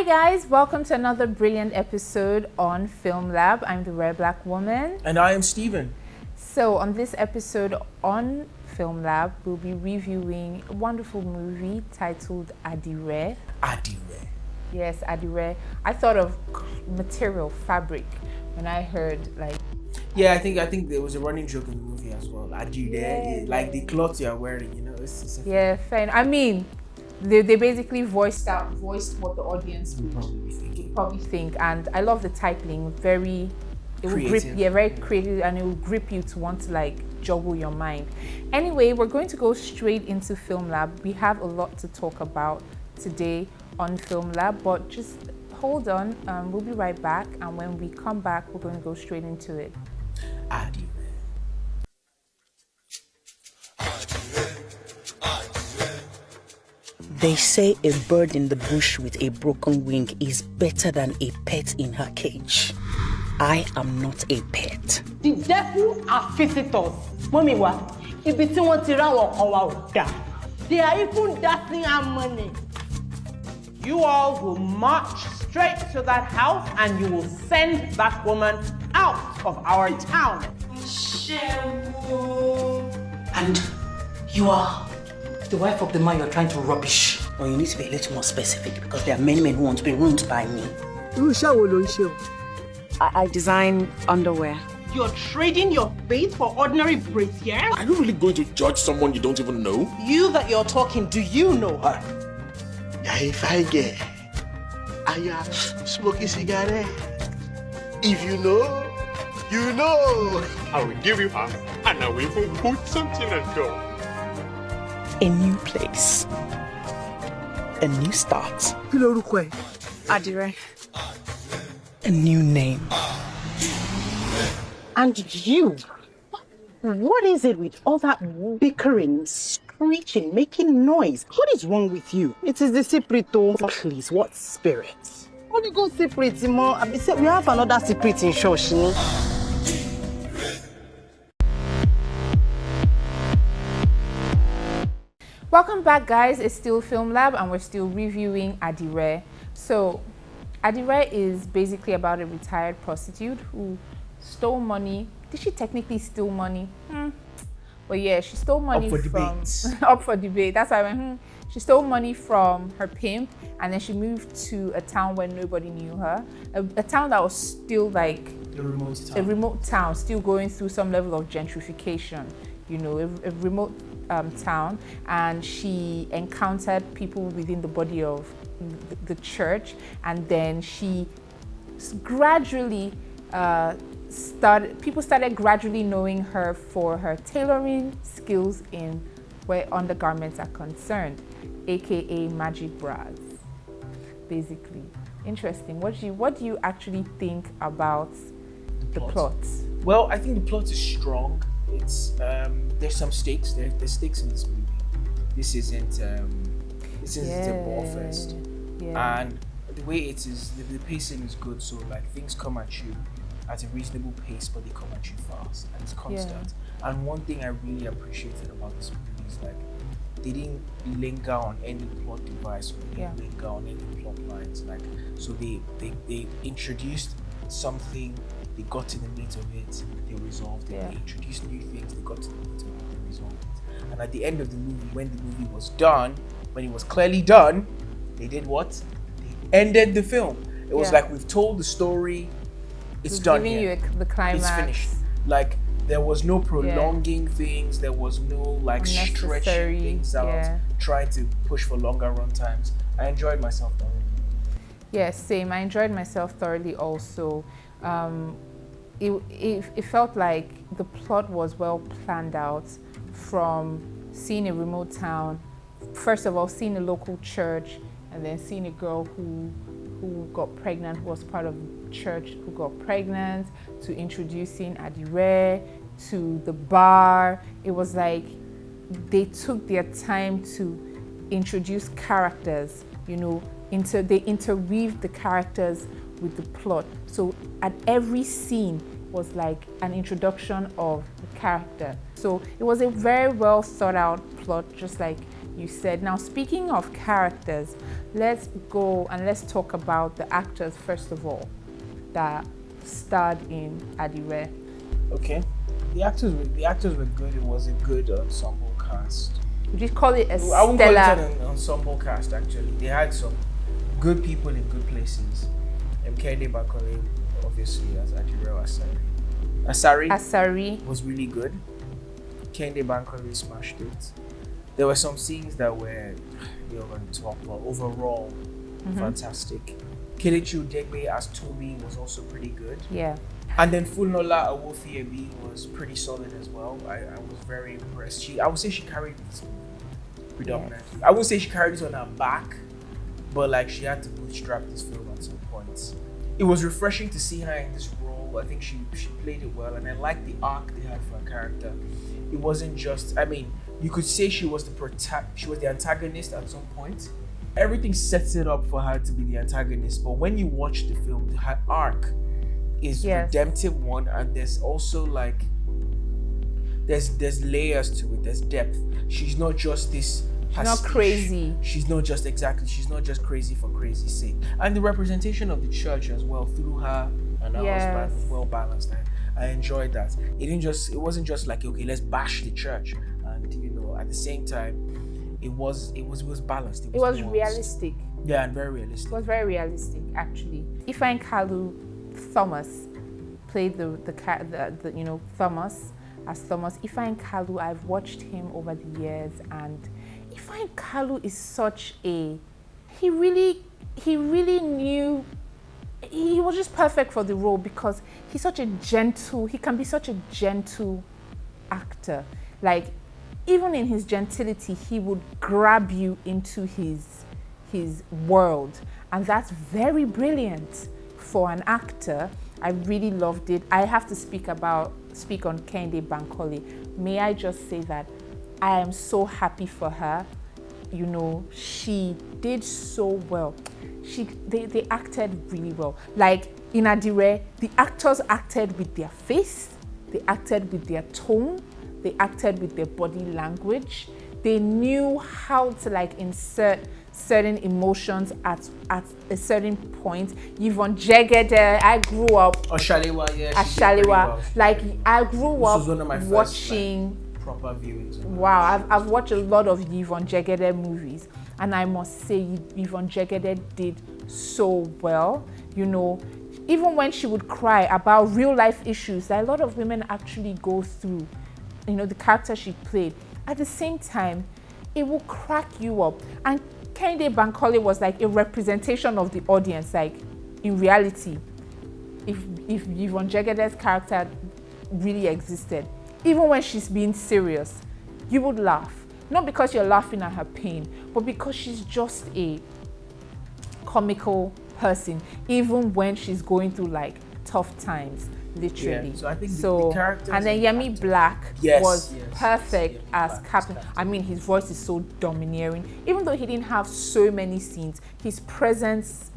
Hi guys, welcome to another brilliant episode on Filmlab. I'm the Rare Black Woman. And I am Steven. So on this episode on Filmlab, we'll be reviewing a wonderful movie titled Adire. Adire. Yes, Adire. I thought of material, fabric, when I heard like... Yeah, I think there was a running joke in the movie as well. Adire, like the clothes you are wearing, you know. It's yeah, fair. I mean, they basically voiced what the audience would probably think, and I love the titling. Very creative, and it will grip you to want to like juggle your mind. Anyway, we're going to go straight into Filmlab. We have a lot to talk about today on Filmlab, but just hold on. We'll be right back, and when we come back, we're going to go straight into it. Adire. They say a bird in the bush with a broken wing is better than a pet in her cage. I am not a pet. The devil are visitors. Mommy, what? If it's one they are even dancing our money. You all will march straight to that house and you will send that woman out of our town. And you are the wife of the man you're trying to rubbish. Or you need to be a little more specific because there are many men who want to be ruined by me. I design underwear. You're trading your faith for ordinary braziers? Are you really going to judge someone you don't even know? You that you're talking, do you know her? Yeah, if I get smoking cigarette. If you know, you know. I will give you her and I will even put something at door. A new place. A new start. Adire. A new name. And you, what is it with all that bickering, screeching, making noise? What is wrong with you? It is the secret, though. Please, what spirit? What do you go secret, Mo? We have another secret in church. Welcome back, guys. It's still Filmlab, and we're still reviewing Adire. So, Adire is basically about a retired prostitute who stole money. Did she technically steal money? But yeah, she stole money up for debate. That's why I went, She stole money from her pimp, and then she moved to a town where nobody knew her. A town that was still like a remote town, still going through some level of gentrification. You know, a remote town, and she encountered people within the body of the church, and then she gradually people started gradually knowing her for her tailoring skills in where undergarments are concerned, aka magic bras. Basically, interesting. What do you actually think about the plot? Well, I think the plot is strong. It's there's some stakes. There's stakes in this movie. This isn't a ball fest. Yeah. And the way it is, the pacing is good. So like things come at you at a reasonable pace, but they come at you fast, and it's constant. Yeah. And one thing I really appreciated about this movie is like they didn't linger on any plot device, or they didn't linger on any plot lines. Like so they introduced something. They got to the meat of it, they resolved it. They introduced new things, they got to the meat of it, they resolved it. And at the end of the movie, when the movie was done, when it was clearly done, they did what? They ended the film. It was like, we've told the story, it's done here. Giving you the climax. It's finished. Like, there was no prolonging things, there was no like stretching things out, trying to push for longer run times. I enjoyed myself thoroughly. Yeah, same. I enjoyed myself thoroughly also. It felt like the plot was well planned out, from seeing a remote town, first of all seeing a local church, and then seeing a girl who got pregnant, who was part of the church, who got pregnant, to introducing Adire to the bar. It was like they took their time to introduce characters, you know, they interweaved the characters with the plot. So at every scene was like an introduction of the character. So it was a very well thought out plot, just like you said. Now, speaking of characters, let's go and let's talk about the actors first of all that starred in Adire. Okay, the actors were good. It was a good ensemble cast. Would you call it a I wouldn't call it stellar? an ensemble cast actually. They had some good people in good places. Kehinde Bankole, obviously, as Adire Asari was really good. Kehinde Bankole smashed it. There were some scenes that were you're going to talk about. Overall, fantastic. Kelechi Udegbe as Toby was also pretty good. Yeah. And then Funlola Aofiyebi was pretty solid as well. I was very impressed. I would say she carried this movie predominantly. Yes. I would say she carried it on her back, but like she had to bootstrap this film at some points. It was refreshing to see her in this role. I think she played it well, and I liked the arc they had for her character. It wasn't just, I mean, you could say she was the antagonist at some point. Everything sets it up for her to be the antagonist, but when you watch the film, her arc is redemptive one, and there's also like there's layers to it. There's depth. She's not just this. She's not crazy. She's not just She's not just crazy for crazy's sake. And the representation of the church as well through her and her husband was well balanced. I enjoyed that. It wasn't just like, okay, let's bash the church, and you know, at the same time, it was balanced. It was realistic. Yeah, and very realistic. It was very realistic, actually. Ifeanyi Kalu Thomas played the Thomas as Thomas. Ifeanyi Kalu, I've watched him over the years, and Ifeanyi Kalu is such a he really knew. He was just perfect for the role because he can be such a gentle actor. Like, even in his gentility, he would grab you into his world. And that's very brilliant for an actor. I really loved it. I have to speak on Kehinde Bankole. May I just say that I am so happy for her. You know, she did so well. They acted really well. Like in Adire, the actors acted with their face, they acted with their tone, they acted with their body language. They knew how to like insert certain emotions at a certain point. Yvonne Jegede, I grew up. Ashalewa, yeah. Ashalewa. Like I grew up watching. Proper viewings. Wow, I've watched a lot of Yvonne Jegede movies, and I must say Yvonne Jegede did so well. You know, even when she would cry about real life issues that a lot of women actually go through, you know, the character she played. At the same time, it will crack you up. And Kehinde Bankole was like a representation of the audience. Like in reality, if Yvonne Jegede's character really existed, even when she's being serious, you would laugh. Not because you're laughing at her pain, but because she's just a comical person, even when she's going through like tough times, literally. Yeah, so I think the characters. And then Yemi Black was perfect as Captain. I mean, his voice is so domineering. Even though he didn't have so many scenes, his presence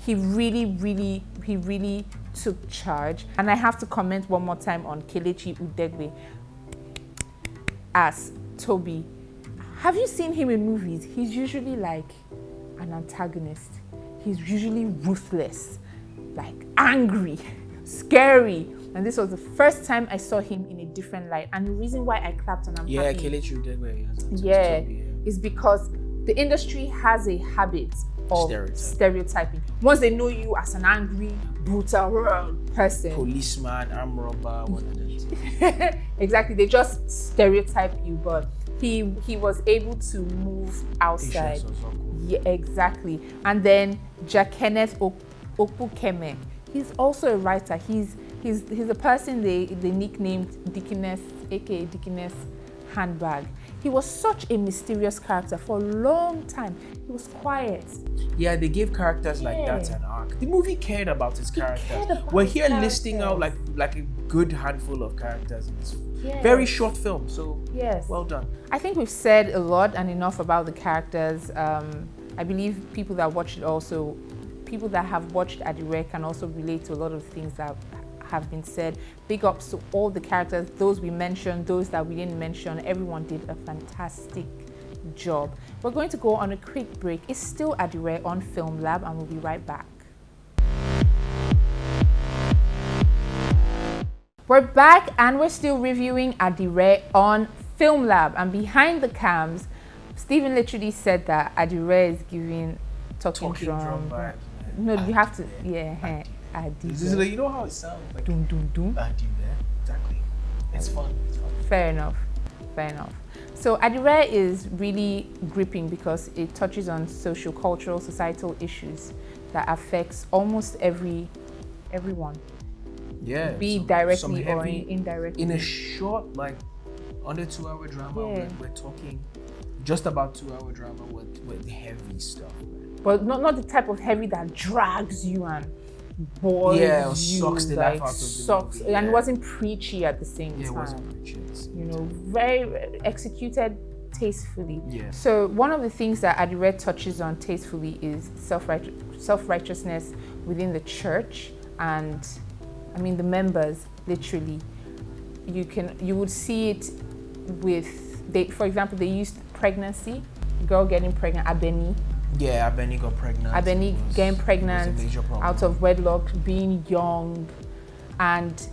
he really took charge. And I have to comment one more time on Kelechi Udegbe as Toby. Have you seen him in movies? He's usually like an antagonist. He's usually ruthless, like angry, scary. And this was the first time I saw him in a different light. And the reason why I clapped and I'm happy. Kelechi Udegbe. Is because the industry has a habit of stereotyping. Once they know you as an angry, brutal person, policeman, arm robber, one of them. Exactly, they just stereotype you. But he was able to move outside. Yeah, exactly. And then Kenneth Okpukeme, he's also a writer. He's a person they nicknamed Dickiness, aka Dickiness Handbag. He was such a mysterious character for a long time. He was quiet. Yeah, they gave characters like that an arc. The movie cared about its characters. We're here listing out like a good handful of characters in this very short film. So well done. I think we've said a lot and enough about the characters. I believe people that have watched Adire can also relate to a lot of things that have been said. Big ups to all the characters, those we mentioned, those that we didn't mention. Everyone did a fantastic job. We're going to go on a quick break. It's still Adire on Filmlab, and we'll be right back. We're back and we're still reviewing Adire on Filmlab, and behind the cams, Stephen literally said that Adire is giving talking drum vibe. No, you have to, yeah, Adire. You know how it sounds? Like doom, doom, doom. Adire, exactly. It's fun. Fair enough. So Adire is really gripping because it touches on social, cultural, societal issues that affects almost everyone. Yeah. Be directly or indirectly. In a short, like, under 2-hour drama, we're talking just about 2-hour drama with heavy stuff. But not the type of heavy that drags you and boils you. Sucks the life out of the movie. And it wasn't preachy at the same time. It wasn't preachy. Very executed tastefully. Yeah. So one of the things that Adire touches on tastefully is self-righteousness within the church, and I mean the members literally. You would see it with for example, they used pregnancy, girl getting pregnant, Abeni. Yeah, Abeni got pregnant. Abeni getting pregnant out of wedlock, being young, and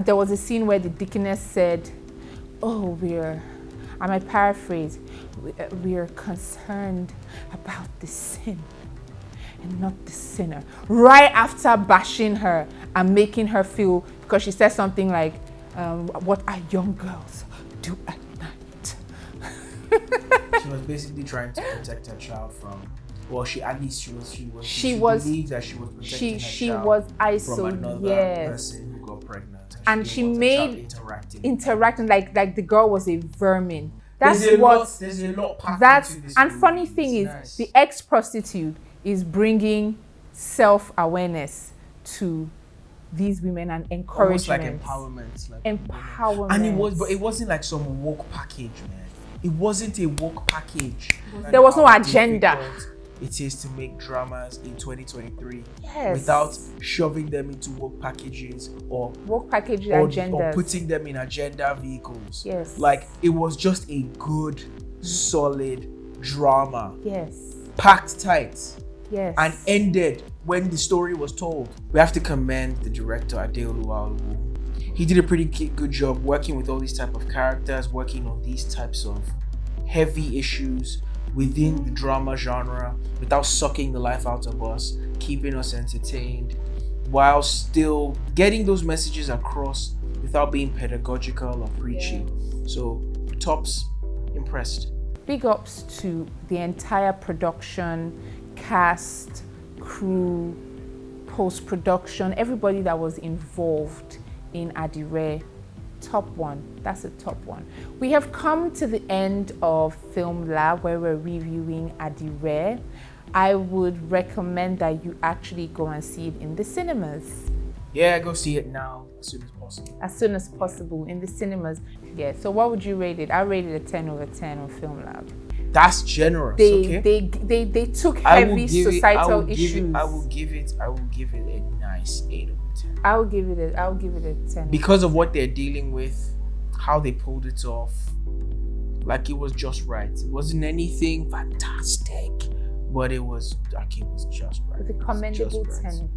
there was a scene where the deaconess said, "Oh, I might paraphrase, we're concerned about the sin and not the sinner." Right after bashing her and making her feel, because she said something like, "What are young girls do at night?" She was basically trying to protect her child from. Well, she believed that she was protecting her child from another person who got pregnant. And she made interacting like the girl was a vermin. There's a lot packed into this movie. Funny thing is, nice. The ex-prostitute is bringing self-awareness to these women and encouragement. Almost like empowerment. Empowerment. And it wasn't like some woke package, man. It wasn't a woke package. There was no agenda. It is to make dramas in 2023 without shoving them into woke packages or agendas or putting them in agenda vehicles. Yes. Like, it was just a good, solid drama. Yes. Packed tight. Yes. And ended when the story was told. We have to commend the director, Adire. He did a pretty good job working with all these type of characters, working on these types of heavy issues within the drama genre without sucking the life out of us, keeping us entertained, while still getting those messages across without being pedagogical or preachy. So, tops, impressed. Big ups to the entire production, cast, crew, post-production, everybody that was involved in Adire. Top one. That's a top one. We have come to the end of Filmlab, where we're reviewing Adire. I would recommend that you actually go and see it in the cinemas. Yeah, go see it now, as soon as possible. As soon as possible in the cinemas. Yeah. So what would you rate it? I rated it 10 over 10 on Filmlab. That's generous. They took heavy societal issues. I will give it a nice 8 over 10. I'll give it a 10. Because of what they're dealing with, how they pulled it off. Like, it was just right. It wasn't anything fantastic, but it was just right. It's a commendable 10.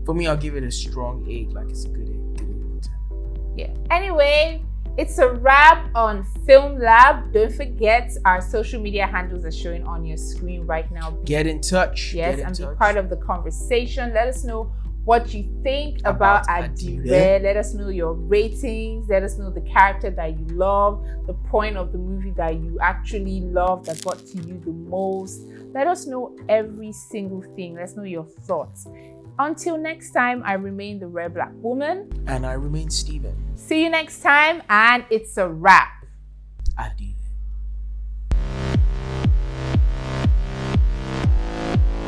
For me, I'll give it a strong 8. Like, it's a good 8 over 10. Yeah. Anyway, it's a wrap on Filmlab. Don't forget, our social media handles are showing on your screen right now. Get in touch. Yes, be part of the conversation. Let us know what you think about Adire. Let us know your ratings. Let us know the character that you love, the point of the movie that you actually love, that got to you the most. Let us know every single thing. Let us know your thoughts. Until next time, I remain the Rare Black Woman. And I remain Steven. See you next time, and it's a wrap. Adire.